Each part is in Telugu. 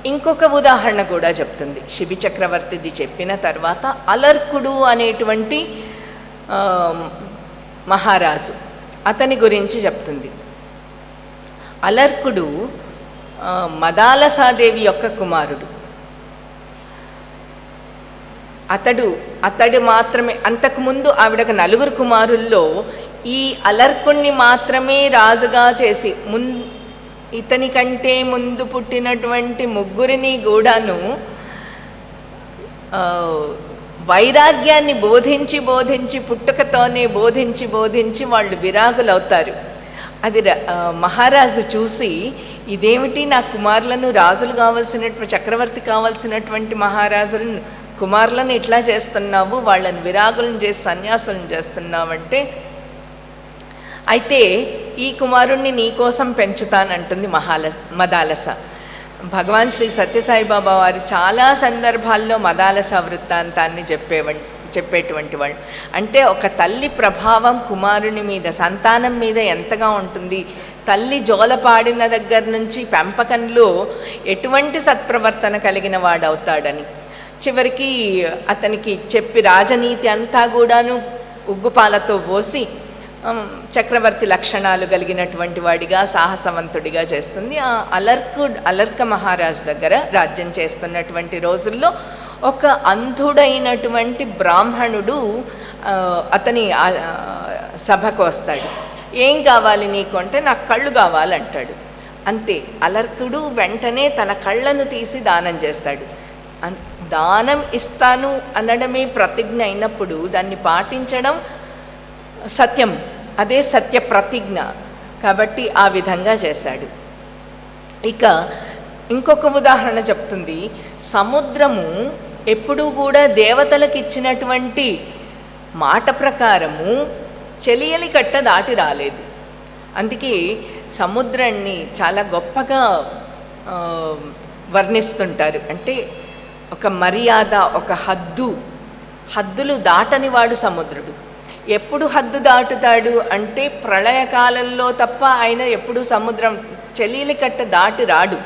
ఇంకొక ఉదాహరణ కూడా చెప్తుంది. శిబి చక్రవర్తిది చెప్పిన తర్వాత అలర్కుడు అనేటువంటి మహారాజు, అతని గురించి చెప్తుంది. అలర్కుడు మదాలసాదేవి యొక్క కుమారుడు. అతడు మాత్రమే, అంతకుముందు ఆవిడకు 4 కుమారుల్లో ఈ అలర్కుణ్ణి మాత్రమే రాజుగా చేసి ఇతని కంటే ముందు పుట్టినటువంటి 3 కూడాను వైరాగ్యాన్ని బోధించి పుట్టుకతోనే బోధించి వాళ్ళు విరాగులవుతారు. అది మహారాజు చూసి, ఇదేమిటి నా కుమారులను రాజులు కావాల్సినటువంటి చక్రవర్తి కావాల్సినటువంటి మహారాజులను కుమారులను ఇట్లా చేస్తున్నావు, వాళ్ళని విరాగులను చేసి సన్యాసులను చేస్తున్నావంటే, అయితే ఈ కుమారుణ్ణి నీకోసం పెంచుతానంటుంది మదాలస. భగవాన్ శ్రీ సత్యసాయిబాబా వారు చాలా సందర్భాల్లో మదాలస వృత్తాంతాన్ని చెప్పేటువంటి వాళ్ళు. అంటే ఒక తల్లి ప్రభావం కుమారుని మీద, సంతానం మీద ఎంతగా ఉంటుంది, తల్లి జోలపాడిన దగ్గర నుంచి పెంపకంలో ఎటువంటి సత్ప్రవర్తన కలిగిన వాడవుతాడని. చివరికి అతనికి చెప్పి రాజనీతి అంతా కూడాను ఉగ్గుపాలతో పోసి చక్రవర్తి లక్షణాలు కలిగినటువంటి వాడిగా, సాహసవంతుడిగా చేస్తుంది. ఆ అలర్క మహారాజు దగ్గర రాజ్యం చేస్తున్నటువంటి రోజుల్లో ఒక అంధుడైనటువంటి బ్రాహ్మణుడు అతని సభకు వస్తాడు. ఏం కావాలి నీకు అంటే, నాకు కళ్ళు కావాలంటాడు. అంతే, అలర్కుడు వెంటనే తన కళ్ళను తీసి దానం చేస్తాడు. దానం ఇస్తాను అనడమే ప్రతిజ్ఞ అయినప్పుడు దాన్ని పాటించడం సత్యం, అదే సత్య ప్రతిజ్ఞ. కాబట్టి ఆ విధంగా చేశాడు. ఇక ఇంకొక ఉదాహరణ చెప్తుంది. సముద్రము ఎప్పుడూ కూడా దేవతలకు ఇచ్చినటువంటి మాట ప్రకారము చెలియలి కట్ట దాటి రాలేదు. అందుకే సముద్రాన్ని చాలా గొప్పగా వర్ణిస్తుంటారు. అంటే ఒక మర్యాద, ఒక హద్దులు దాటని వాడు సముద్రుడు. ఎప్పుడు హద్దు దాటుతాడు అంటే ప్రళయకాలంలో తప్ప ఆయన ఎప్పుడు సముద్రం చెలియలి కట్ట దాటి రాడు.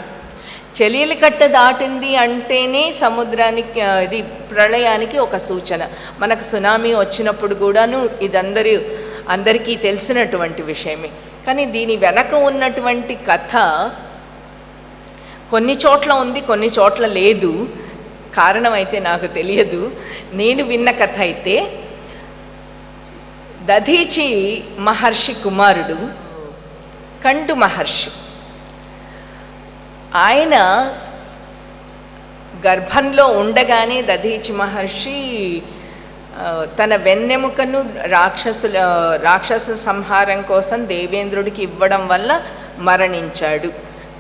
చెలియలి కట్ట దాటింది అంటేనే సముద్రానికి, ఇది ప్రళయానికి ఒక సూచన. మనకు సునామీ వచ్చినప్పుడు కూడాను ఇది అందరికీ తెలిసినటువంటి విషయమే. కానీ దీని వెనక ఉన్నటువంటి కథ కొన్ని చోట్ల ఉంది, కొన్ని చోట్ల లేదు. కారణం అయితే నాకు తెలియదు. నేను విన్న కథ అయితే, దధీచి మహర్షి కుమారుడు కండు మహర్షి, ఆయన గర్భంలో ఉండగానే దధీచి మహర్షి తన వెన్నెముకను రాక్షస సంహారం కోసం దేవేంద్రుడికి ఇవ్వడం వల్ల మరణించాడు.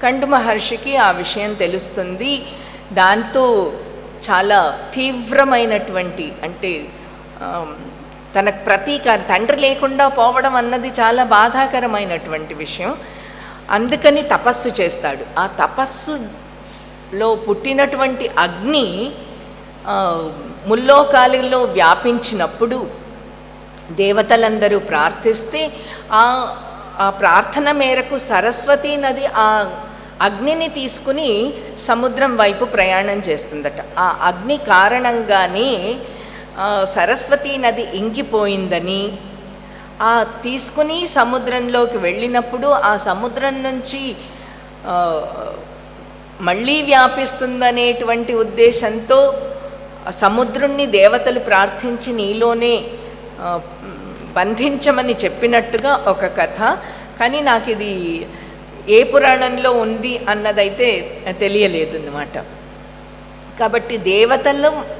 కండు మహర్షికి ఆ విషయం తెలుస్తుంది. దాంతో చాలా తీవ్రమైనటువంటి, అంటే తనకు ప్రతీకారం, తండ్రి లేకుండా పోవడం అన్నది చాలా బాధాకరమైనటువంటి విషయం. అందుకని తపస్సు చేస్తాడు. ఆ తపస్సులో పుట్టినటువంటి అగ్ని ముల్లోకాలలో వ్యాపించినప్పుడు దేవతలందరూ ప్రార్థిస్తే ఆ ప్రార్థన మేరకు సరస్వతీ నది ఆ అగ్నిని తీసుకుని సముద్రం వైపు ప్రయాణం చేస్తుందట. ఆ అగ్ని కారణంగానే సరస్వతీ నది ఇంకిపోయిందని, ఆ తీసుకుని సముద్రంలోకి వెళ్ళినప్పుడు ఆ సముద్రం నుంచి మళ్ళీ వ్యాపిస్తుందనేటువంటి ఉద్దేశంతో సముద్రుణ్ణి దేవతలు ప్రార్థించి నీలోనే బంధించమని చెప్పినట్టుగా ఒక కథ. కానీ నాకు ఇది ఏ పురాణంలో ఉంది అన్నదైతే తెలియలేదు అన్నమాట. కాబట్టి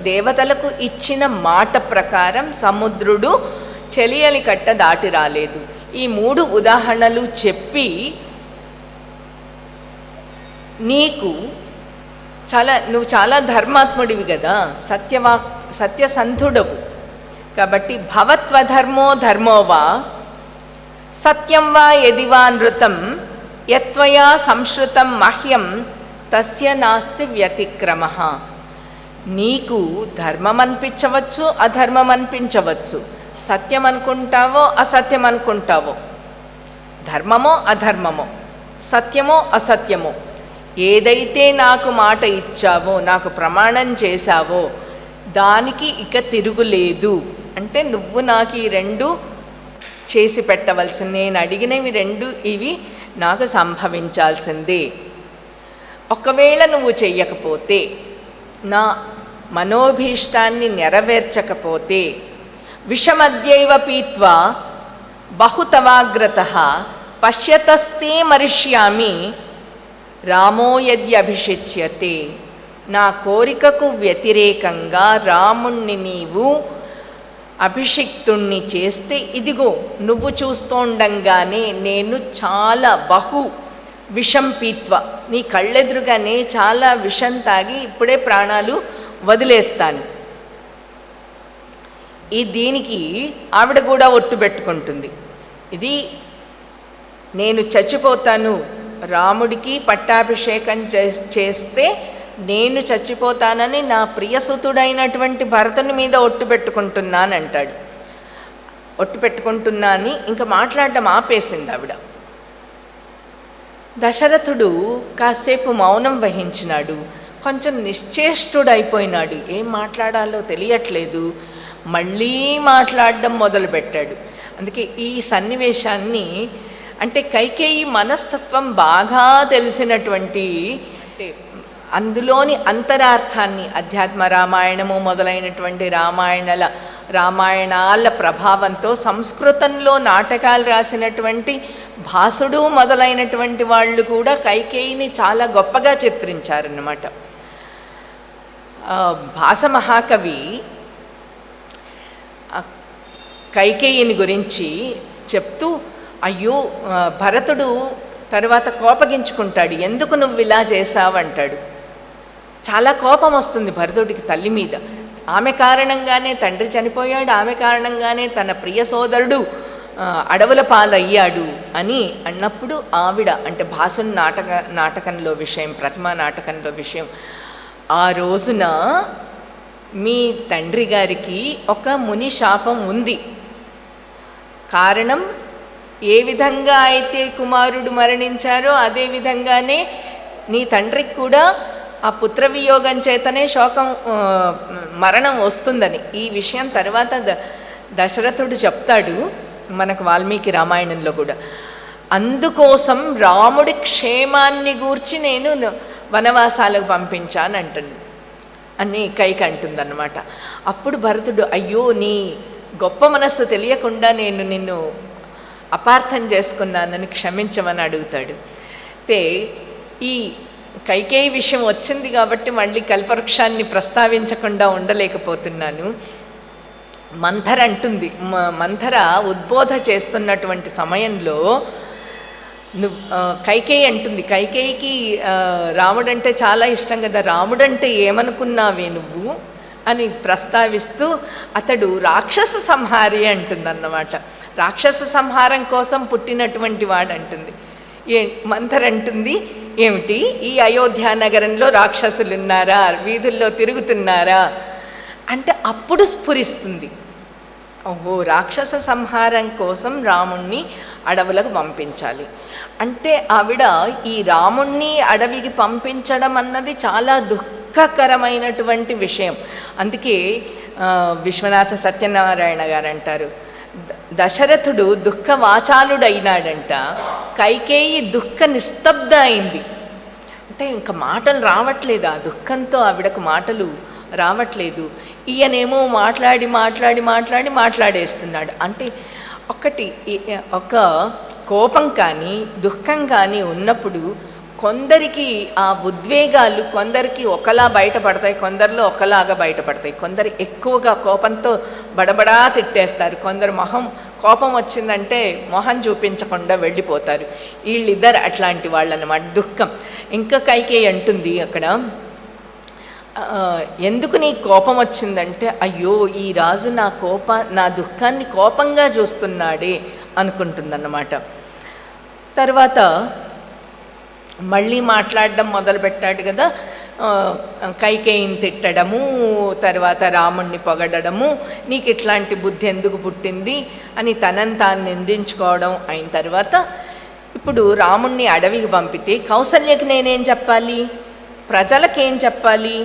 దేవతలకు ఇచ్చిన మాట ప్రకారం సముద్రుడు చెలియలి కట్ట దాటి రాలేదు. ఈ 3 ఉదాహరణలు చెప్పి, నువ్వు చాలా ధర్మాత్ముడివి కదా, సత్యసంధుడవు. కాబట్టి భవత్వధర్మో ధర్మో వా సత్యం వా యదివా నృతం యత్వయా సంశ్రుతం మహ్యం తస్య నాస్తి వ్యతిక్రమః. నీకు ధర్మం అనిపించవచ్చు, అధర్మం అనిపించవచ్చు, సత్యం అనుకుంటావో అసత్యం అనుకుంటావో, ధర్మమో అధర్మమో, సత్యమో అసత్యమో, ఏదైతే నాకు మాట ఇచ్చావో, నాకు ప్రమాణం చేశావో దానికి ఇక తిరుగులేదు. అంటే నువ్వు నాకు ఈ రెండు చేసి పెట్టవలసింది, నేను అడిగినవి రెండు ఇవి నాకు సంభవించాల్సిందే. ఒకవేళ నువ్వు చెయ్యకపోతే, నా మనోభీష్టాన్ని నెరవేర్చకపోతే, విషమద్యైవ పీత్వా బహుతవాగ్రతః పశ్యతస్తే మరిష్యామి రామో యద్యభిషిచ్యతే. నా కోరికకు వ్యతిరేకంగా రాముణ్ణి నీవు అభిషిక్తుణ్ణి చేస్తే, ఇదిగో నువ్వు చూస్తుండగానే నేను చాలా విషం పీత్వ, నీ కళ్ళెదురుగానే చాలా విషం తాగి ఇప్పుడే ప్రాణాలు వదిలేస్తాను. దీనికి ఆవిడ కూడా ఒట్టు పెట్టుకుంటుంది. ఇది నేను చచ్చిపోతాను, రాముడికి పట్టాభిషేకం చేస్తే నేను చచ్చిపోతానని నా ప్రియసుతుడైనటువంటి భరతుని మీద ఒట్టు పెట్టుకుంటున్నానంటాడు. ఒట్టు పెట్టుకుంటున్నా అని ఇంకా మాట్లాడడం ఆపేసింది ఆవిడ. దశరథుడు కాసేపు మౌనం వహించినాడు, కొంచెం నిశ్చేష్టుడైపోయినాడు, ఏం మాట్లాడాలో తెలియట్లేదు. మళ్ళీ మాట్లాడడం మొదలుపెట్టాడు. అందుకే ఈ సన్నివేశాన్ని, అంటే కైకేయి మనస్తత్వం బాగా తెలిసినటువంటి, అంటే అందులోని అంతరార్థాన్ని, అధ్యాత్మ రామాయణము మొదలైనటువంటి రామాయణాల ప్రభావంతో సంస్కృతంలో నాటకాలు రాసినటువంటి భాసుడు మొదలైనటువంటి వాళ్ళు కూడా కైకేయిని చాలా గొప్పగా చిత్రించారన్నమాట. భాస మహాకవి కైకేయిని గురించి చెప్తూ, అయ్యో భరతుడు తర్వాత కోపగించుకుంటాడు, ఎందుకు నువ్వు ఇలా చేశావు అంటాడు. చాలా కోపం వస్తుంది భరతుడికి తల్లి మీద. ఆమె కారణంగానే తండ్రి చనిపోయాడు, ఆమె కారణంగానే తన ప్రియ సోదరుడు అడవుల పాలయ్యాడు అని అన్నప్పుడు ఆవిడ, అంటే భాసుని నాటకంలో విషయం, ప్రతిమా నాటకంలో విషయం, ఆ రోజున మీ తండ్రి గారికి ఒక ముని శాపం ఉంది. కారణం ఏ విధంగా అయితే కుమారుడు మరణించారో అదే విధంగానే నీ తండ్రికి కూడా ఆ పుత్రవియోగం చేతనే మరణం వస్తుందని. ఈ విషయం తర్వాత దశరథుడు చెప్తాడు మనకు వాల్మీకి రామాయణంలో కూడా. అందుకోసం రాముడి క్షేమాన్ని గూర్చి నేను వనవాసాలకు పంపించానంటుంది అని కైక అంటుందన్నమాట. అప్పుడు భరతుడు, అయ్యో నీ గొప్ప మనస్సు తెలియకుండా నేను నిన్ను అపార్థం చేసుకున్నానని క్షమించమని అడుగుతాడు. అయితే ఈ కైకేయి విషయం వచ్చింది కాబట్టి మళ్ళీ కల్పవృక్షాన్ని ప్రస్తావించకుండా ఉండలేకపోతున్నాను. మంథర అంటుంది, మంథర ఉద్బోధ చేస్తున్నటువంటి సమయంలో కైకేయి అంటుంది, కైకేయికి రాముడంటే చాలా ఇష్టం కదా, రాముడంటే ఏమనుకున్నావే నువ్వు అని ప్రస్తావిస్తూ అతడు రాక్షస సంహారి అంటుందన్నమాట. రాక్షస సంహారం కోసం పుట్టినటువంటి వాడు అంటుంది. మంథర అంటుంది, ఏమిటి ఈ అయోధ్య నగరంలో రాక్షసులు ఉన్నారా, వీధుల్లో తిరుగుతున్నారా అంటే అప్పుడు స్ఫురిస్తుంది, ఓహో రాక్షస సంహారం కోసం రాముణ్ణి అడవులకు పంపించాలి అంటే. ఆవిడ ఈ రాముణ్ణి అడవికి పంపించడం అన్నది చాలా దుఃఖకరమైనటువంటి విషయం. అందుకే విశ్వనాథ సత్యనారాయణ గారు అంటారు, దశరథుడు దుఃఖవాచాలుడైనాడంట, కైకేయి దుఃఖ నిస్తబ్ద అయింది. అంటే ఇంకా మాటలు రావట్లేదు, ఆ దుఃఖంతో ఆవిడకు మాటలు రావట్లేదు. ఈయనేమో మాట్లాడేస్తున్నాడు. అంటే ఒక కోపం కానీ దుఃఖం కానీ ఉన్నప్పుడు కొందరికి ఆ ఉద్వేగాలు కొందరికి ఒకలా బయటపడతాయి, కొందరిలో ఒకలాగా బయటపడతాయి. కొందరు ఎక్కువగా కోపంతో బడబడా తిట్టేస్తారు, కొందరు కోపం వచ్చిందంటే మొహం చూపించకుండా వెళ్ళిపోతారు. వీళ్ళిద్దరు అట్లాంటి వాళ్ళు అన్నమాట. దుఃఖం. ఇంకా కైకేయి అంటుంది అక్కడ, ఎందుకు నీ కోపం వచ్చిందంటే, అయ్యో ఈ రాజు నా దుఃఖాన్ని కోపంగా చూస్తున్నాడే అనుకుంటుందన్నమాట. తర్వాత మళ్ళీ మాట్లాడడం మొదలుపెట్టాడు కదా, కైకేయిని తిట్టడము, తర్వాత రాముణ్ణి పొగడము, నీకు ఇట్లాంటి బుద్ధి ఎందుకు పుట్టింది అని తనని తాను నిందించుకోవడం అయిన తర్వాత ఇప్పుడు రాముణ్ణి అడవికి పంపితే కౌసల్యకి నేనేం చెప్పాలి, ప్రజలకేం చెప్పాలి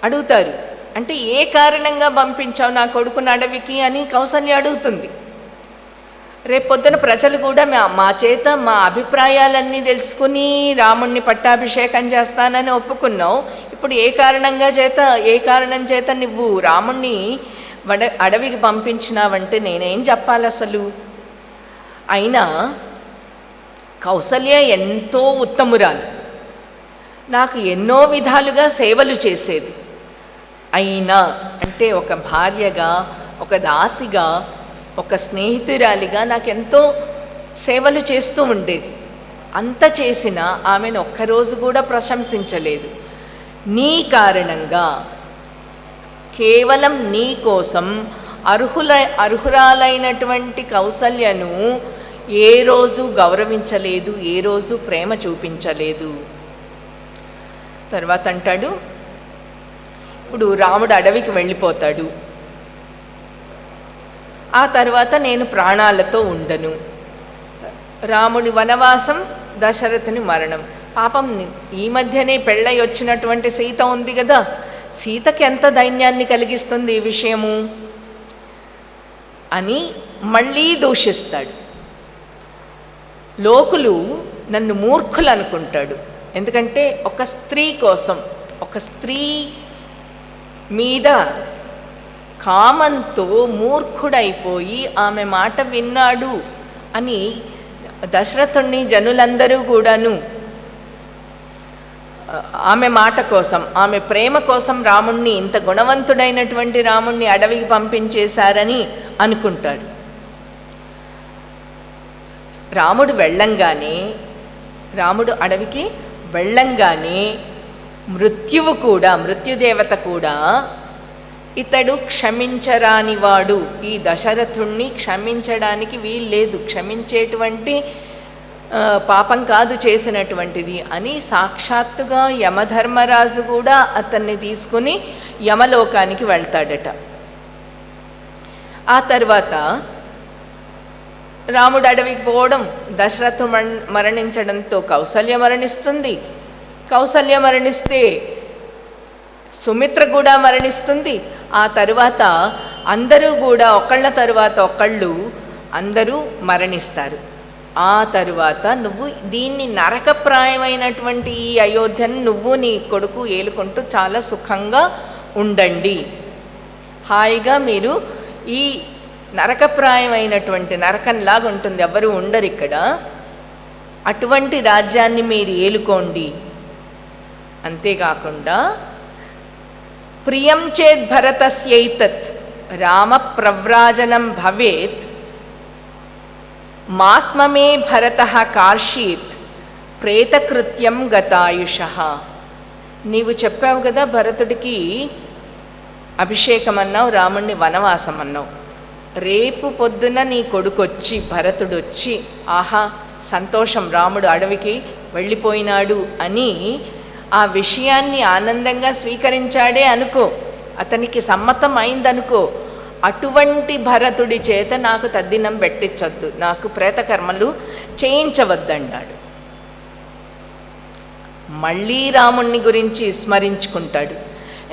అడుగుతారు. అంటే ఏ కారణంగా పంపించావు నా కొడుకుని అడవికి అని కౌసల్య అడుగుతుంది. రేపొద్దున ప్రజలు కూడా మా చేత మా అభిప్రాయాలన్నీ తెలుసుకుని రాముణ్ణి పట్టాభిషేకం చేస్తానని ఒప్పుకున్నావు, ఇప్పుడు ఏ కారణం చేత నువ్వు రాముణ్ణి అడవికి పంపించినావంటే నేనేం చెప్పాలి అసలు. అయినా కౌసల్య ఎంతో ఉత్తమురాలు, నాకు ఎన్నో విధాలుగా సేవలు చేసేది. అయినా అంటే ఒక భార్యగా, ఒక దాసిగా, ఒక స్నేహితురాలిగా నాకెంతో సేవలు చేస్తూ ఉండేది. అంత చేసినా ఆమెను ఒక్కరోజు కూడా ప్రశంసించలేదు. నీ కారణంగా, కేవలం నీ కోసం అర్హురాలైనటువంటి కౌసల్యను ఏ రోజు గౌరవించలేదు, ఏ రోజు ప్రేమ చూపించలేదు. తర్వాత అంటాడు, ఇప్పుడు రాముడు అడవికి వెళ్ళిపోతాడు, ఆ తర్వాత నేను ప్రాణాలతో ఉండను. రాముడి వనవాసం, దశరథుని మరణం. పాపం ఈ మధ్యనే పెళ్ళై వచ్చినటువంటి సీత ఉంది కదా, సీతకి ఎంత దైన్యాన్ని కలిగిస్తుంది ఈ విషయము అని మళ్ళీ దూషిస్తాడు. లోకులు నన్ను మూర్ఖులు అనుకుంటాడు. ఎందుకంటే ఒక స్త్రీ కోసం, ఒక స్త్రీ మీద కామంతో మూర్ఖుడైపోయి ఆమె మాట విన్నాడు అని దశరథుణ్ణి జనులందరూ కూడాను ఆమె మాట కోసం, ఆమె ప్రేమ కోసం రాముణ్ణి, ఇంత గుణవంతుడైనటువంటి రాముణ్ణి అడవికి పంపించేశారని అనుకుంటాడు. రాముడు అడవికి వెళ్ళంగానే మృత్యుదేవత కూడా ఇతడు క్షమించరానివాడు, ఈ దశరథుణ్ణి క్షమించడానికి వీల్లేదు, క్షమించేటువంటి పాపం కాదు చేసినటువంటిది అని సాక్షాత్తుగా యమధర్మరాజు కూడా అతన్ని తీసుకుని యమలోకానికి వెళ్తాడట. ఆ తర్వాత రాముడు అడవికి పోవడం, దశరథు మరణించడంతో కౌసల్య మరణిస్తుంది. కౌసల్య మరణిస్తే సుమిత్ర కూడా మరణిస్తుంది. ఆ తరువాత అందరూ కూడా ఒకళ్ళ తరువాత ఒకళ్ళు అందరూ మరణిస్తారు. ఆ తరువాత నువ్వు దీన్ని నరకప్రాయమైనటువంటి ఈ అయోధ్యను నువ్వు నీ కొడుకు ఏలుకుంటూ చాలా సుఖంగా ఉండండి, హాయిగా మీరు ఈ నరకప్రాయమైనటువంటి, నరకంలాగా ఉంటుంది, ఎవరు ఉండరు ఇక్కడ, అటువంటి రాజ్యాన్ని మీరు ఏలుకోండి. అంతేకాకుండా ప్రియం చేద్ భరతస్యైతత్ రామ ప్రవ్రాజనం భవేత్ మాస్మమే భరతః కార్షీత్ ప్రేతకృత్యం గతాయుషః. నీవు చెప్పావు కదా భరతుడికి అభిషేకం అన్నావు, రాముణ్ణి వనవాసం అన్నావు. రేపు పొద్దున నీ కొడుకొచ్చి, భరతుడు వచ్చి, ఆహా సంతోషం రాముడు అడవికి వెళ్ళిపోయినాడు అని ఆ విషయాన్ని ఆనందంగా స్వీకరించాడే అనుకో, అతనికి సమ్మతం అయిందనుకో, అటువంటి భరతుడి చేత నాకు తద్దినం పెట్టించొద్దు, నాకు ప్రేతకర్మలు చేయించవద్దన్నాడు. మళ్ళీ రాముణ్ణి గురించి స్మరించుకుంటాడు.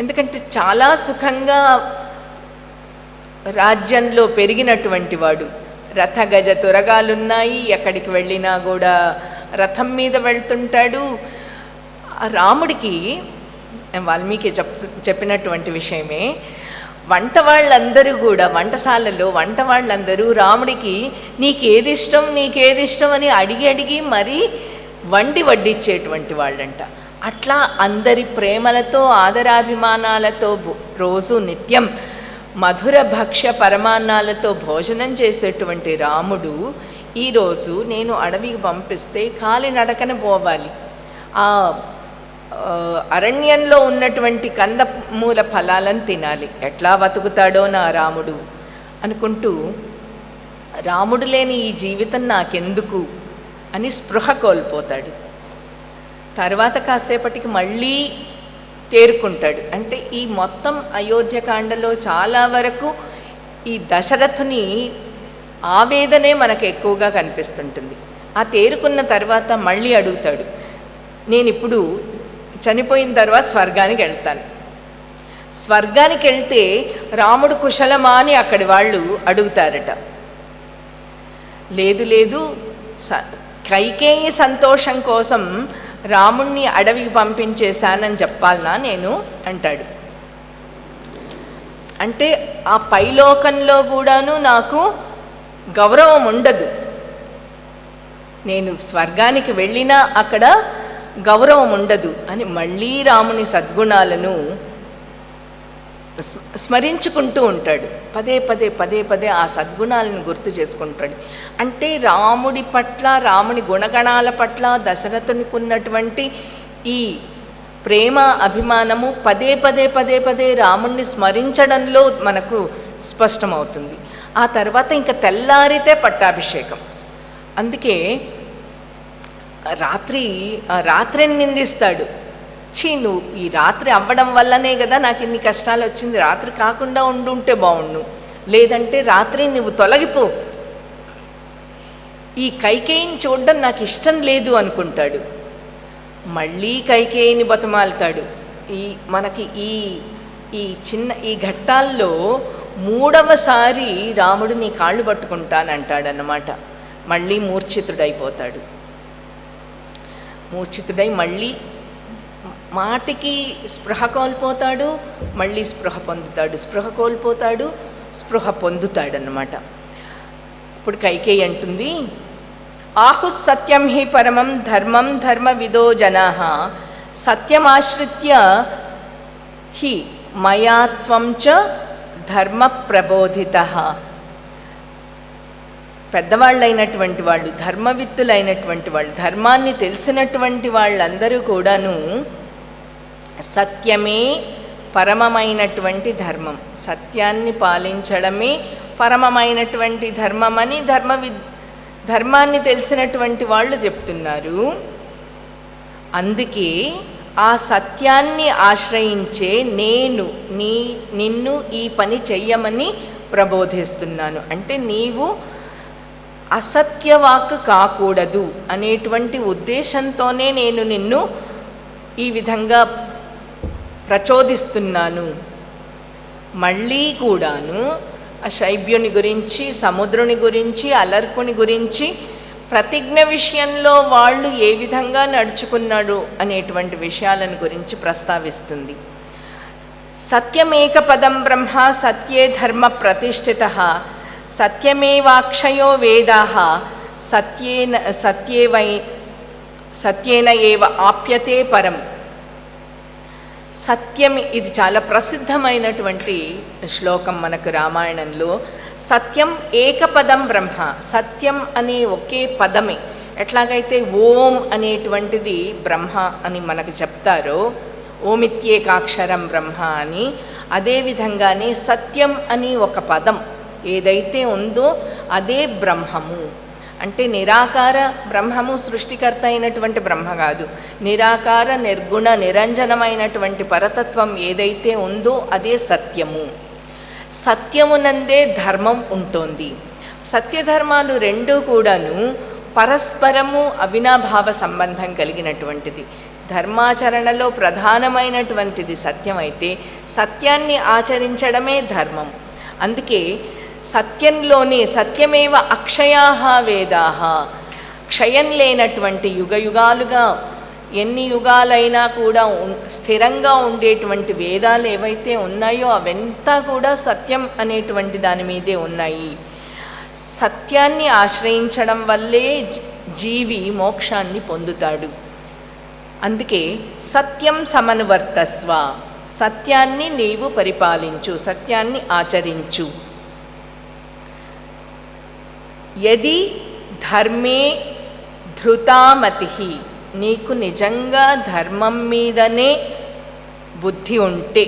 ఎందుకంటే చాలా సుఖంగా రాజ్యంలో పెరిగినటువంటి వాడు, రథగజ తురగాలున్నాయి, ఎక్కడికి వెళ్ళినా కూడా రథం మీద వెళ్తుంటాడు. రాముడికి వాల్మీకి చెప్పినటువంటి విషయమే, వంట వాళ్ళందరూ రాముడికి నీకేది ఇష్టం అని అడిగి మరీ వడ్డిచ్చేటువంటి వాళ్ళంట. అట్లా అందరి ప్రేమలతో, ఆదరాభిమానాలతో రోజు నిత్యం మధుర భక్ష్య పరమాన్నాలతో భోజనం చేసేటువంటి రాముడు ఈరోజు నేను అడవికి పంపిస్తే కాలినడకన పోవాలి, ఆ అరణ్యంలో ఉన్నటువంటి కందమూల ఫలాలను తినాలి, ఎట్లా బతుకుతాడో నా రాముడు అనుకుంటూ, రాముడు లేని ఈ జీవితం నాకెందుకు అని స్పృహ కోల్పోతాడు. తర్వాత కాసేపటికి మళ్ళీ తేరుకుంటాడు. అంటే ఈ మొత్తం అయోధ్యకాండలో చాలా వరకు ఈ దశరథుని ఆవేదనే మనకు ఎక్కువగా కనిపిస్తుంటుంది. ఆ తేరుకున్న తర్వాత మళ్ళీ అడుగుతాడు, నేను ఇప్పుడు చనిపోయిన తర్వాత స్వర్గానికి వెళ్తాను. స్వర్గానికి వెళ్తే రాముడు కుశలమా అని అక్కడి వాళ్ళు అడుగుతారట. లేదు లేదు, కైకేయి సంతోషం కోసం రాముణ్ణి అడవికి పంపించేశానని చెప్పాలనా నేను అంటాడు. అంటే ఆ పైలోకంలో కూడాను నాకు గౌరవం ఉండదు, నేను స్వర్గానికి వెళ్ళినా అక్కడ గౌరవం ఉండదు అని మళ్ళీ రాముని సద్గుణాలను స్మరించుకుంటూ ఉంటాడు. పదే పదే పదే పదే ఆ సద్గుణాలను గుర్తు చేసుకుంటాడు. అంటే రాముడి పట్ల, రాముని గుణగణాల పట్ల దశరథునికి ఉన్నటువంటి ఈ ప్రేమ అభిమానము పదే పదే పదే పదే రాముణ్ణి స్మరించడంలో మనకు స్పష్టమవుతుంది. ఆ తర్వాత ఇంకా తెల్లారితే పట్టాభిషేకం. అందుకే రాత్రిని నిందిస్తాడు. నువ్వు ఈ రాత్రి అవ్వడం వల్లనే కదా నాకు ఇన్ని కష్టాలు వచ్చింది, రాత్రి కాకుండా ఉండుంటే బాగుండు, లేదంటే రాత్రి నువ్వు తొలగిపో, ఈ కైకేయిని చూడడం నాకు ఇష్టం లేదు అనుకుంటాడు. మళ్ళీ కైకేయిని బతమాలుతాడు. మనకి ఈ ఘట్టాల్లో మూడవసారి రాముడు నీ కాళ్ళు పట్టుకుంటానంటాడన్నమాట. మళ్ళీ మూర్ఛితుడైపోతాడు. మూర్ఛితుడై మళ్ళీ మాటికి స్పృహ కోల్పోతాడు, మళ్ళీ స్పృహ పొందుతాడు, స్పృహ కోల్పోతాడు, స్పృహ పొందుతాడన్నమాట. ఇప్పుడు కైకేయి అంటుంది, ఆహు సత్యం హి పరమం ధర్మం ధర్మవిదో జనాః సత్యమాశ్రిత్య హి మయా త్వం చ ధర్మ ప్రబోధితః. పెద్దవాళ్ళైనటువంటి వాళ్ళు, ధర్మవిత్తులైనటువంటి వాళ్ళు, ధర్మాన్ని తెలిసినటువంటి వాళ్ళందరూ కూడాను సత్యమే పరమమైనటువంటి ధర్మం, సత్యాన్ని పాలించడమే పరమమైనటువంటి ధర్మమని ధర్మాన్ని తెలిసినటువంటి వాళ్ళు చెప్తున్నారు. అందుకే ఆ సత్యాన్ని ఆశ్రయించే నేను నిన్ను ఈ పని చెయ్యమని ప్రబోధిస్తున్నాను. అంటే నీవు అసత్యవాక్ కాకూడదు అనేటువంటి ఉద్దేశంతోనే నేను నిన్ను ఈ విధంగా ప్రచోదిస్తున్నాను. మళ్ళీ కూడాను ఆ శైబ్యుని గురించి, సముద్రుని గురించి, అలర్కుని గురించి, ప్రతిజ్ఞ విషయంలో వాళ్ళు ఏ విధంగా నడుచుకున్నాడు అనేటువంటి విషయాలను గురించి ప్రస్తావిస్తుంది. సత్యమేక పదం బ్రహ్మ సత్యే ధర్మ ప్రతిష్ఠితః సత్యమేవాక్షయో వేదాః సత్యేన ఏవ ఆప్యతే పరం. సత్యం, ఇది చాలా ప్రసిద్ధమైనటువంటి శ్లోకం మనకు రామాయణంలో. సత్యం ఏకపదం బ్రహ్మ, సత్యం అనే ఒకే పదమే. ఎట్లాగైతే ఓం అనేటువంటిది బ్రహ్మ అని మనకు చెప్తారో, ఓమిత్యేకాక్షరం బ్రహ్మ అని, అదేవిధంగానే సత్యం అని ఒక పదం ఏదైతే ఉందో అదే బ్రహ్మము. అంటే నిరాకార బ్రహ్మము సృష్టికర్త అయినటువంటి బ్రహ్మ కాదు, నిరాకార నిర్గుణ నిరంజనమైనటువంటి పరతత్వం ఏదైతే ఉందో అదే సత్యము. సత్యమునందే ధర్మం ఉంటుంది. సత్యధర్మాలు రెండూ కూడాను పరస్పరము అవినాభావ సంబంధం కలిగినటువంటిది. ధర్మాచరణలో ప్రధానమైనటువంటిది సత్యం అయితే సత్యాన్ని ఆచరించడమే ధర్మం. అందుకే సత్యంలోనే సత్యమేవ అక్షయాః వేదాః, క్షయం లేనటువంటి యుగయుగాలుగా ఎన్ని యుగాలైనా కూడా స్థిరంగా ఉండేటువంటి వేదాలు ఏవైతే ఉన్నాయో అవంతా కూడా సత్యం అనేటువంటి దాని మీదే ఉన్నాయి. సత్యాన్ని ఆశ్రయించడం వల్లే జీవి మోక్షాన్ని పొందుతాడు. అందుకే సత్యం సమనువర్తస్వ, సత్యాన్ని నీవు పరిపాలించు, సత్యాన్ని ఆచరించు. యది ధర్మే ధృతామతి, నీకు నిజంగా ధర్మం మీదనే బుద్ధి ఉంటే,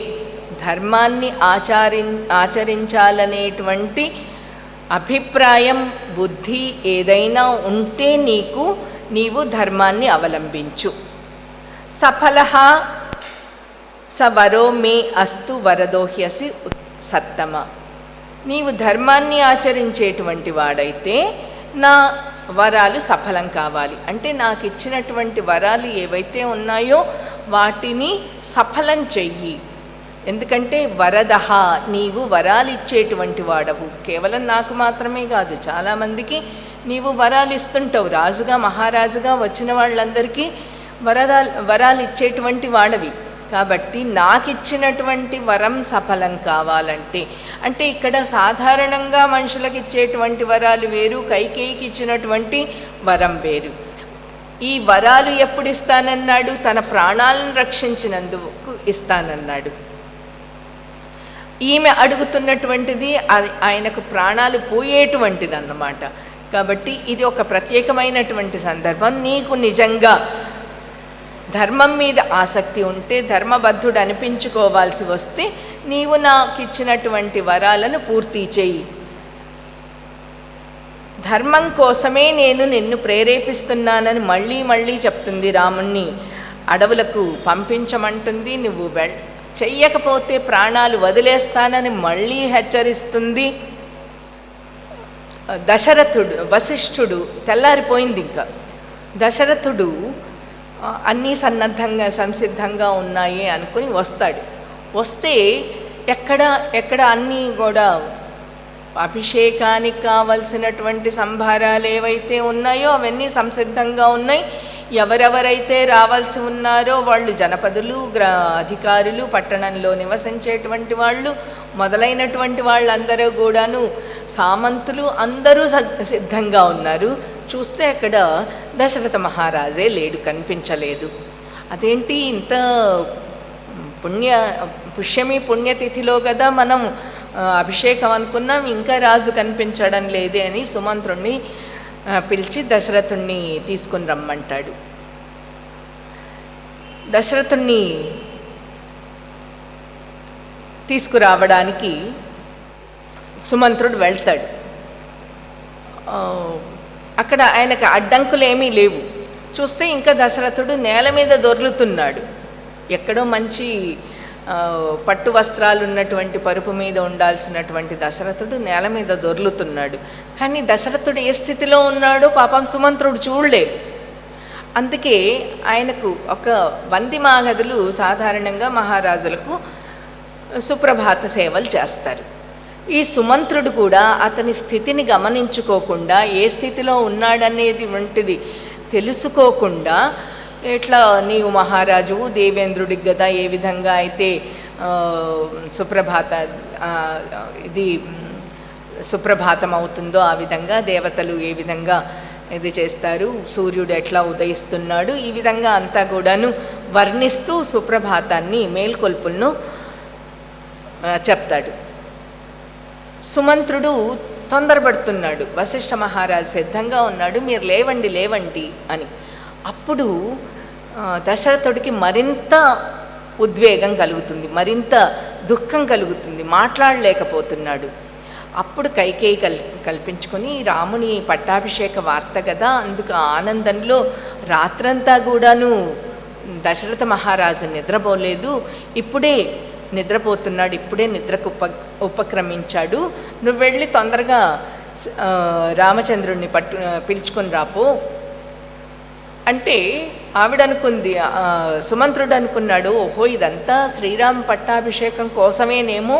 ధర్మాన్ని ఆచరించాలనేటువంటి అభిప్రాయం బుద్ధి ఏదైనా ఉంటే నీవు ధర్మాన్ని అవలంబించు. సఫలః స వరో మే అస్తు వరదోహ్యసి సత్తమ. నీవు ధర్మాన్ని ఆచరించేటువంటి వాడైతే నా వరాలు సఫలం కావాలి. అంటే నాకు ఇచ్చినటువంటి వరాలు ఏవైతే ఉన్నాయో వాటిని సఫలం చెయ్యి. ఎందుకంటే వరదహ, నీవు వరాలు ఇచ్చేటువంటి వాడవు. కేవలం నాకు మాత్రమే కాదు, చాలామందికి నీవు వరాలు ఇస్తుంటావు. రాజుగా మహారాజుగా వచ్చిన వాళ్ళందరికీ వరాలు ఇచ్చేటువంటి వాడవి. కాబట్టి నాకు ఇచ్చినటువంటి వరం సఫలం కావాలంటే, అంటే ఇక్కడ సాధారణంగా మనుషులకు ఇచ్చేటువంటి వరాలు వేరు, కైకేయికి ఇచ్చినటువంటి వరం వేరు. ఈ వరాలు ఎప్పుడు ఇస్తానన్నాడు? తన ప్రాణాలను రక్షించినందుకు ఇస్తానన్నాడు. ఈమె అడుగుతున్నటువంటిది అది ఆయనకు ప్రాణాలు పోయేటువంటిది అన్నమాట. కాబట్టి ఇది ఒక ప్రత్యేకమైనటువంటి సందర్భం. నీకు నిజంగా ధర్మం మీద ఆసక్తి ఉంటే, ధర్మబద్ధుడు అనిపించుకోవాల్సి వస్తే నీవు నాకు ఇచ్చినటువంటి వరాలను పూర్తి చేయి. ధర్మం కోసమే నేను నిన్ను ప్రేరేపిస్తున్నానని మళ్ళీ మళ్ళీ చెప్తుంది. రాముణ్ణి అడవులకు పంపించమంటుంది. నువ్వు చెయ్యకపోతే ప్రాణాలు వదిలేస్తానని మళ్ళీ హెచ్చరిస్తుంది. వశిష్ఠుడు తెల్లారిపోయింది. ఇంకా దశరథుడు అన్నీ సంసిద్ధంగా ఉన్నాయి అనుకుని వస్తాడు. వస్తే ఎక్కడ అన్నీ కూడా అభిషేకానికి కావలసినటువంటి సంభారాలు ఏవైతే ఉన్నాయో అవన్నీ సంసిద్ధంగా ఉన్నాయి. ఎవరెవరైతే రావాల్సి ఉన్నారో వాళ్ళు జనపదులు, అధికారులు, పట్టణంలో నివసించేటువంటి వాళ్ళు మొదలైనటువంటి వాళ్ళందరూ కూడాను, సామంతులు అందరూ సిద్ధంగా ఉన్నారు. చూస్తే అక్కడ దశరథ మహారాజే లేడు, కనిపించలేదు. అదేంటి, ఇంత పుణ్యతిథిలో కదా మనం అభిషేకం అనుకున్నాం, ఇంకా రాజు కనిపించడం లేదే అని సుమంత్రుణ్ణి పిలిచి దశరథుణ్ణి తీసుకుని రమ్మంటాడు. దశరథుణ్ణి తీసుకురావడానికి సుమంత్రుడు వెళ్తాడు. అక్కడ ఆయనకు అడ్డంకులేమీ లేవు. చూస్తే ఇంకా దశరథుడు నేల మీద దొర్లుతున్నాడు. ఎక్కడో మంచి పట్టు వస్త్రాలు ఉన్నటువంటి పరుపు మీద ఉండాల్సినటువంటి దశరథుడు నేల మీద దొర్లుతున్నాడు. కానీ దశరథుడు ఏ స్థితిలో ఉన్నాడో పాపం సుమంత్రుడు చూడలేదు. అందుకే ఆయనకు ఒక వందిమాగధులు సాధారణంగా మహారాజులకు సుప్రభాత సేవలు చేస్తారు. ఈ సుమంత్రుడు కూడా అతని స్థితిని గమనించుకోకుండా, ఏ స్థితిలో ఉన్నాడనేది వంటిది తెలుసుకోకుండా, ఇట్లా నీవు మహారాజువు, దేవేంద్రుడికి కదా ఏ విధంగా అయితే సుప్రభాతం అవుతుందో ఆ విధంగా దేవతలు ఏ విధంగా ఇది చేస్తారు, సూర్యుడు ఎట్లా ఉదయిస్తున్నాడు, ఈ విధంగా అంతా కూడాను వర్ణిస్తూ సుప్రభాతాన్ని, మేల్కొల్పులను చెప్తాడు. సుమంత్రుడు తొందరపడుతున్నాడు. వశిష్ఠ మహారాజు సిద్ధంగా ఉన్నాడు, మీరు లేవండి లేవండి అని. అప్పుడు దశరథుడికి మరింత ఉద్వేగం కలుగుతుంది, మరింత దుఃఖం కలుగుతుంది, మాట్లాడలేకపోతున్నాడు. అప్పుడు కైకేయి కల్పించుకొని, రాముని పట్టాభిషేక వార్త కదా, అందుకు ఆనందంలో రాత్రంతా కూడాను దశరథ మహారాజు నిద్రపోలేదు, ఇప్పుడే నిద్రపోతున్నాడు, ఇప్పుడే నిద్రకు ఉపక్రమించాడు, నువ్వు వెళ్ళి తొందరగా రామచంద్రుడిని పిలుచుకొని రాపో అంటే ఆవిడనుకుంది. సుమంత్రుడు అనుకున్నాడు, ఓహో ఇదంతా శ్రీరామ పట్టాభిషేకం కోసమేనేమో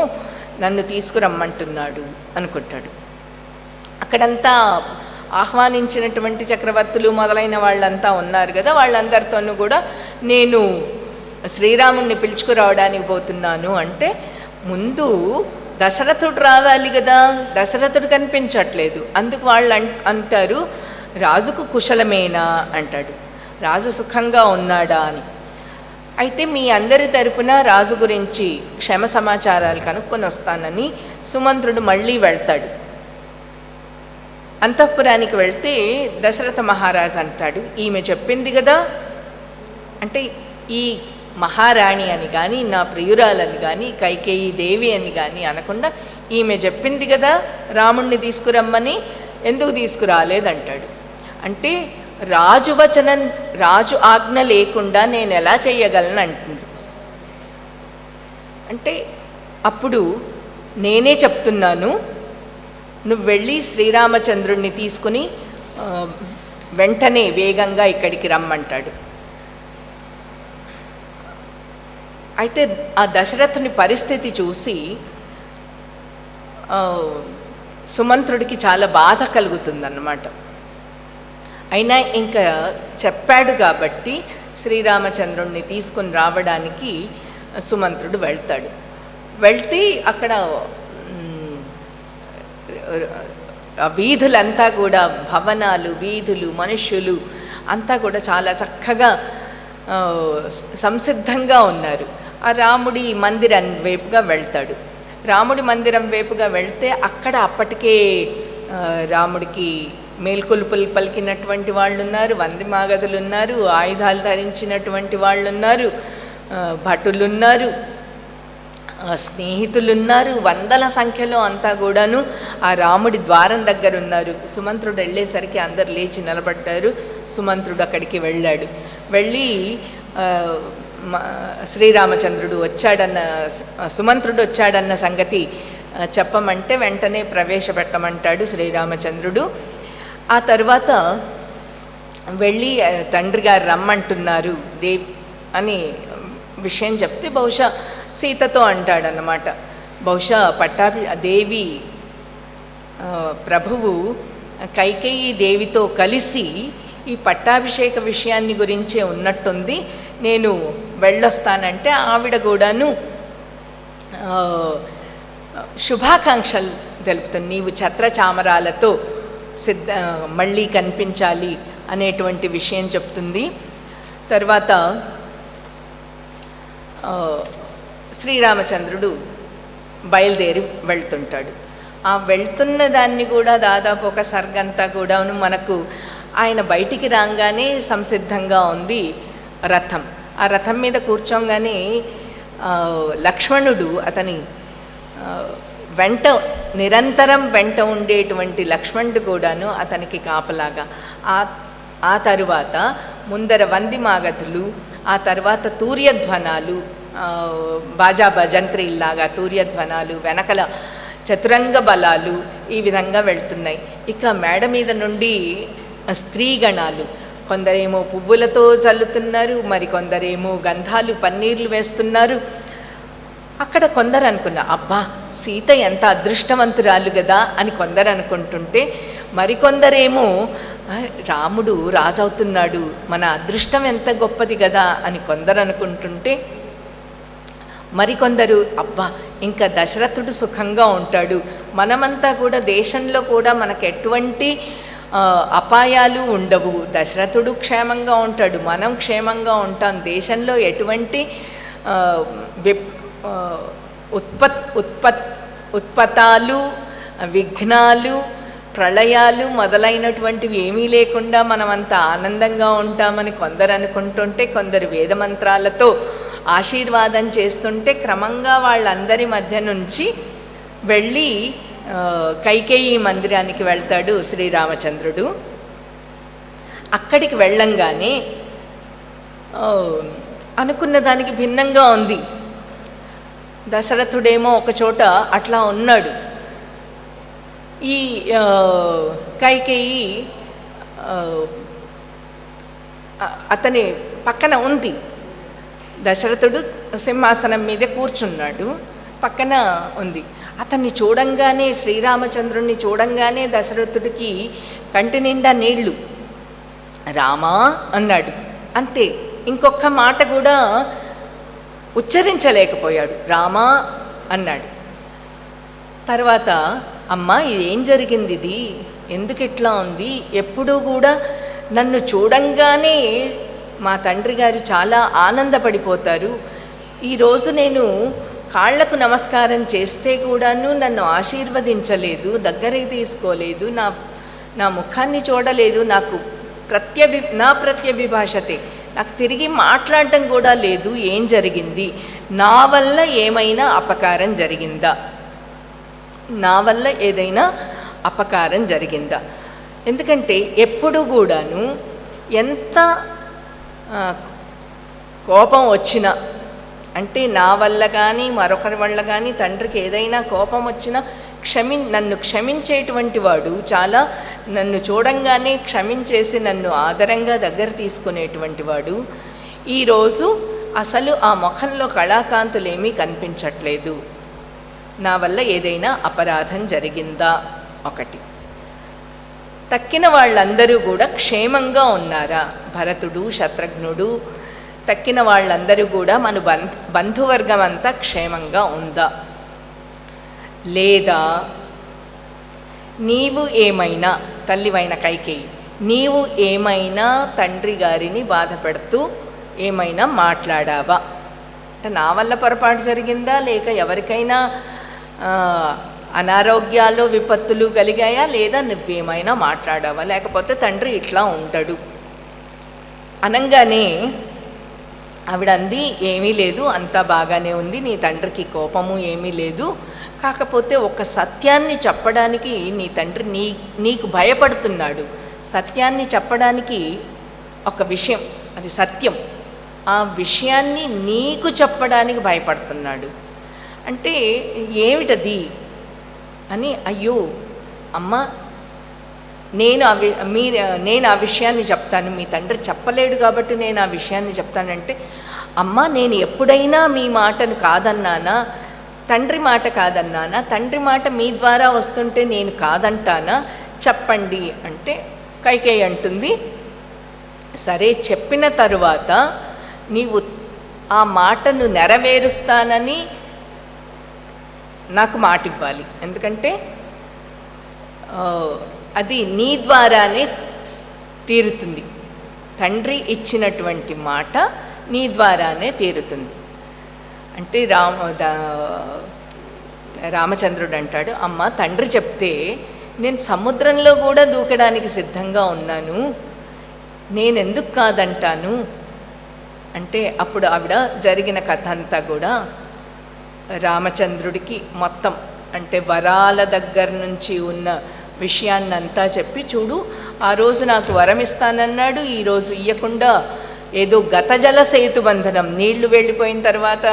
నన్ను తీసుకురమ్మంటున్నాడు అనుకుంటాడు. అక్కడంతా ఆహ్వానించినటువంటి చక్రవర్తులు మొదలైన వాళ్ళంతా ఉన్నారు కదా, వాళ్ళందరితోనూ కూడా నేను శ్రీరాముణ్ణి పిలుచుకురావడానికి పోతున్నాను అంటే, ముందు దశరథుడు రావాలి కదా, దశరథుడు కనిపించట్లేదు. అందుకు వాళ్ళు అంటారు, రాజుకు కుశలమేనా అంటాడు, రాజు సుఖంగా ఉన్నాడా అని. అయితే మీ అందరి తరపున రాజు గురించి క్షేమ సమాచారాలు కనుక్కొని వస్తానని సుమంత్రుడు మళ్ళీ వెళ్తాడు. అంతఃపురానికి వెళ్తే దశరథ మహారాజు అంటాడు, ఈమె చెప్పింది కదా, అంటే ఈ మహారాణి అని కానీ, నా ప్రియురాలని కానీ, కైకేయి దేవి అని కానీ అనకుండా, ఈమె చెప్పింది కదా రాముణ్ణి తీసుకురమ్మని, ఎందుకు తీసుకురాలేదంటాడు. అంటే రాజు ఆజ్ఞ లేకుండా నేను ఎలా చెయ్యగలను అంటుంది. అంటే అప్పుడు నేనే చెప్తున్నాను, నువ్వు వెళ్ళి శ్రీరామచంద్రుణ్ణి తీసుకుని వెంటనే వేగంగా ఇక్కడికి రమ్మంటాడు. అయితే ఆ దశరథుని పరిస్థితి చూసి సుమంత్రుడికి చాలా బాధ కలుగుతుందన్నమాట. అయినా ఇంకా చెప్పాడు కాబట్టి శ్రీరామచంద్రుణ్ణి తీసుకుని రావడానికి సుమంత్రుడు వెళ్తాడు. వెళ్తే అక్కడ వీధులంతా కూడా, భవనాలు, వీధులు, మనుష్యులు అంతా కూడా చాలా చక్కగా సంసిద్ధంగా ఉన్నారు. ఆ రాముడి మందిరం వైపుగా వెళ్తాడు. రాముడి మందిరం వైపుగా వెళ్తే అక్కడ అప్పటికే రాముడికి మేల్కొలుపులు పలికినటువంటి వాళ్ళు ఉన్నారు, వందిమాగదులు ఉన్నారు, ఆయుధాలు ధరించినటువంటి వాళ్ళు ఉన్నారు, భటులున్నారు, స్నేహితులున్నారు, వందల సంఖ్యలో అంతా కూడాను ఆ రాముడి ద్వారం దగ్గర ఉన్నారు. సుమంత్రుడు వెళ్ళేసరికి అందరు లేచి నిలబడ్డారు. సుమంత్రుడు అక్కడికి వెళ్ళాడు. వెళ్ళి శ్రీరామచంద్రుడు వచ్చాడన్న, సుమంత్రుడు వచ్చాడన్న సంగతి చెప్పమంటే వెంటనే ప్రవేశపెట్టమంటాడు శ్రీరామచంద్రుడు. ఆ తర్వాత వెళ్ళి తండ్రి గారు రమ్మంటున్నారు అని విషయం చెప్తే బహుశా సీతతో అంటాడన్నమాట. బహుశా దేవి ప్రభువు కైకేయి దేవితో కలిసి ఈ పట్టాభిషేక విషయాన్ని గురించే ఉన్నట్టుంది, నేను వెళ్ళొస్తానంటే ఆవిడ కూడాను శుభాకాంక్షలు తెలుపుతుంది. నీవు ఛత్రచామరాలతో మళ్ళీ కనిపించాలి అనేటువంటి విషయం చెప్తుంది. తర్వాత శ్రీరామచంద్రుడు బయలుదేరి వెళ్తుంటాడు. ఆ వెళ్తున్న దాన్ని కూడా దాదాపు ఒక సర్గంతా కూడాను మనకు ఆయన బయటికి రాగానే సంసిద్ధంగా ఉంది రథం. ఆ రథం మీద కూర్చోగానే లక్ష్మణుడు అతని వెంట నిరంతరం వెంట ఉండేటువంటి లక్ష్మణుడు కూడాను అతనికి కాపలాగా. ఆ తరువాత ముందర వందిమాగతులు, ఆ తర్వాత తూర్యధ్వనాలు, బాజా భజంత్రిల్లాగా తూర్యధ్వనాలు, వెనకల చతురంగ బలాలు ఈ విధంగా వెళ్తున్నాయి. ఇక మేడ మీద నుండి స్త్రీగణాలు, కొందరేమో పువ్వులతో చల్లుతున్నారు, మరికొందరేమో గంధాలు పన్నీర్లు వేస్తున్నారు. అక్కడ కొందరు అనుకున్నా, అబ్బా సీత ఎంత అదృష్టవంతురాలు కదా అని కొందరు అనుకుంటుంటే, మరికొందరేమో రాముడు రాజవుతున్నాడు, మన అదృష్టం ఎంత గొప్పది కదా అని కొందరు అనుకుంటుంటే, మరికొందరు అబ్బా ఇంకా దశరథుడు సుఖంగా ఉంటాడు, మనమంతా కూడా దేశంలో కూడా మనకు ఎటువంటి అపాయాలు ఉండవు, దశరథుడు క్షేమంగా ఉంటాడు, మనం క్షేమంగా ఉంటాం, దేశంలో ఎటువంటి ఉత్పత్తాలు, విఘ్నాలు, ప్రళయాలు మొదలైనటువంటివి ఏమీ లేకుండా మనమంతా ఆనందంగా ఉంటామని కొందరు అనుకుంటుంటే, కొందరు వేదమంత్రాలతో ఆశీర్వాదం చేస్తుంటే, క్రమంగా వాళ్ళందరి మధ్య నుంచి వెళ్ళి కైకేయి మందిరానికి వెళ్తాడు శ్రీరామచంద్రుడు. అక్కడికి వెళ్ళంగానే అనుకున్న దానికి భిన్నంగా ఉంది. దశరథుడేమో ఒకచోట అట్లా ఉన్నాడు, ఈ కైకేయి అతని పక్కన ఉంది. దశరథుడు సింహాసనం మీద కూర్చున్నాడు, పక్కన ఉంది. అతన్ని చూడంగానే, శ్రీరామచంద్రుణ్ణి చూడంగానే దశరథుడికి కంటి నిండా నీళ్లు. రామా అన్నాడు, అంతే, ఇంకొక మాట కూడా ఉచ్చరించలేకపోయాడు. రామా అన్నాడు. తర్వాత అమ్మా ఇదేం జరిగింది, ఇది ఎందుకు ఇట్లా ఉంది, ఎప్పుడూ కూడా నన్ను చూడంగానే మా తండ్రి గారు చాలా ఆనందపడిపోతారు, ఈరోజు నేను కాళ్లకు నమస్కారం చేస్తే కూడాను నన్ను ఆశీర్వదించలేదు, దగ్గరికి తీసుకోలేదు, నా ముఖాన్ని చూడలేదు, నాకు ప్రత్యభిభాషతే, నాకు తిరిగి మాట్లాడటం కూడా లేదు, ఏం జరిగింది, నా వల్ల ఏమైనా అపకారం జరిగిందా, నా వల్ల ఏదైనా అపకారం జరిగిందా? ఎందుకంటే ఎప్పుడు కూడాను ఎంత కోపం వచ్చినా, అంటే నా వల్ల కానీ మరొకరి వల్ల కానీ తండ్రికి ఏదైనా కోపం వచ్చినా నన్ను క్షమించేటువంటి వాడు, చాలా నన్ను చూడంగానే క్షమించేసి నన్ను ఆదరంగా దగ్గర తీసుకునేటువంటి వాడు ఈరోజు అసలు ఆ ముఖంలో కళాకాంతులు ఏమీ కనిపించట్లేదు. నా వల్ల ఏదైనా అపరాధం జరిగిందా? ఒకటి. తక్కిన వాళ్ళందరూ కూడా క్షేమంగా ఉన్నారా? భరతుడు, శత్రుఘ్నుడు, తక్కిన వాళ్ళందరూ కూడా మన బంధువర్గం అంతా క్షేమంగా ఉందా? లేదా నీవు ఏమైనా, తల్లివైన కైకేయి, నీవు ఏమైనా తండ్రి గారిని బాధ పెడుతూ ఏమైనా మాట్లాడావా? అంటే నా వల్ల పొరపాటు జరిగిందా, లేక ఎవరికైనా అనారోగ్యాలు విపత్తులు కలిగాయా, లేదా నువ్వేమైనా మాట్లాడావా? లేకపోతే తండ్రి ఇట్లా ఉండడు అనంగానే ఆవిడ అంది, ఏమీ లేదు, అంతా బాగానే ఉంది, నీ తండ్రికి కోపము ఏమీ లేదు, కాకపోతే ఒక సత్యాన్ని చెప్పడానికి నీ తండ్రి నీకు భయపడుతున్నాడు. సత్యాన్ని చెప్పడానికి ఒక విషయం, అది సత్యం, ఆ విషయాన్ని నీకు చెప్పడానికి భయపడుతున్నాడు. అంటే ఏమిటది అని, అయ్యో అమ్మ నేను ఆ విషయాన్ని చెప్తాను, మీ తండ్రి చెప్పలేడు కాబట్టి నేను ఆ విషయాన్ని చెప్తానంటే, అమ్మ నేను ఎప్పుడైనా మీ మాటను కాదన్నానా? తండ్రి మాట కాదన్నానా? తండ్రి మాట మీ ద్వారా వస్తుంటే నేను కాదంటానా? చెప్పండి అంటే కైకేయి అంటుంది, సరే చెప్పిన తరువాత నీవు ఆ మాటను నెరవేరుస్తానని నాకు మాట ఇవ్వాలి. ఎందుకంటే అది నీ ద్వారానే తీరుతుంది. తండ్రి ఇచ్చినటువంటి మాట నీ ద్వారానే తీరుతుంది. అంటే రామచంద్రుడు అంటాడు, అమ్మ తండ్రి చెప్తే నేను సముద్రంలో కూడా దూకడానికి సిద్ధంగా ఉన్నాను, నేనెందుకు కాదంటాను అంటే, అప్పుడు ఆవిడ జరిగిన కథ అంతా కూడా రామచంద్రుడికి మొత్తం, అంటే వరాల దగ్గర నుంచి ఉన్న విషయాన్నంతా చెప్పి, చూడు ఆ రోజు నాకు వరం ఇస్తానన్నాడు, ఈరోజు ఇయ్యకుండా ఏదో గతజల సేతుబంధనం, నీళ్లు వెళ్ళిపోయిన తర్వాత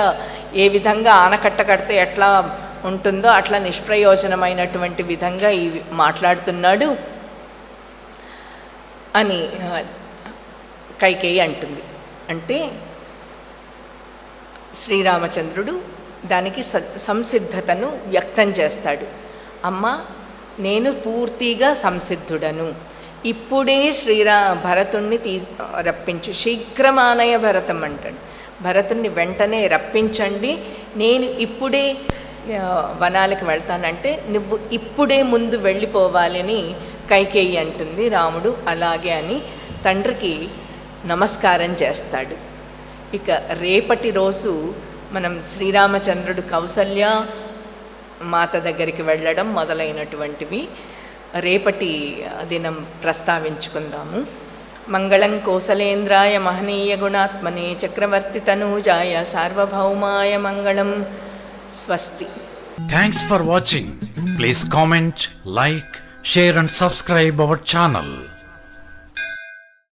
ఏ విధంగా ఆనకట్ట కడితే ఎట్లా ఉంటుందో అట్లా నిష్ప్రయోజనమైనటువంటి విధంగా మాట్లాడుతున్నాడు అని కైకేయి అంటుంది. అంటే శ్రీరామచంద్రుడు దానికి సంసిద్ధతను వ్యక్తం చేస్తాడు. అమ్మ నేను పూర్తిగా సంసిద్ధుడను, ఇప్పుడే భరతుణ్ణి రప్పించు, శీఘ్రమానయ భరతం అంటాడు. భరతుణ్ణి వెంటనే రప్పించండి, నేను ఇప్పుడే వనాలకు వెళ్తానంటే నువ్వు ఇప్పుడే ముందు వెళ్ళిపోవాలని కైకేయి అంటుంది. రాముడు అలాగే అని తండ్రికి నమస్కారం చేస్తాడు. ఇక రేపటి రోజు మనం శ్రీరామచంద్రుడు కౌసల్య మాత దగ్గరికి వెళ్ళడం మొదలైనటువంటివి రేపటి దినం ప్రస్తావించుకుందాము. మంగళం కోసలేంద్రాయ మహనీయ గుణాత్మనే చక్రవర్తి తనూజాయ సార్వభౌమాయ మంగళం. స్వస్తి. Thanks for watching. Please comment, like, share and subscribe our channel.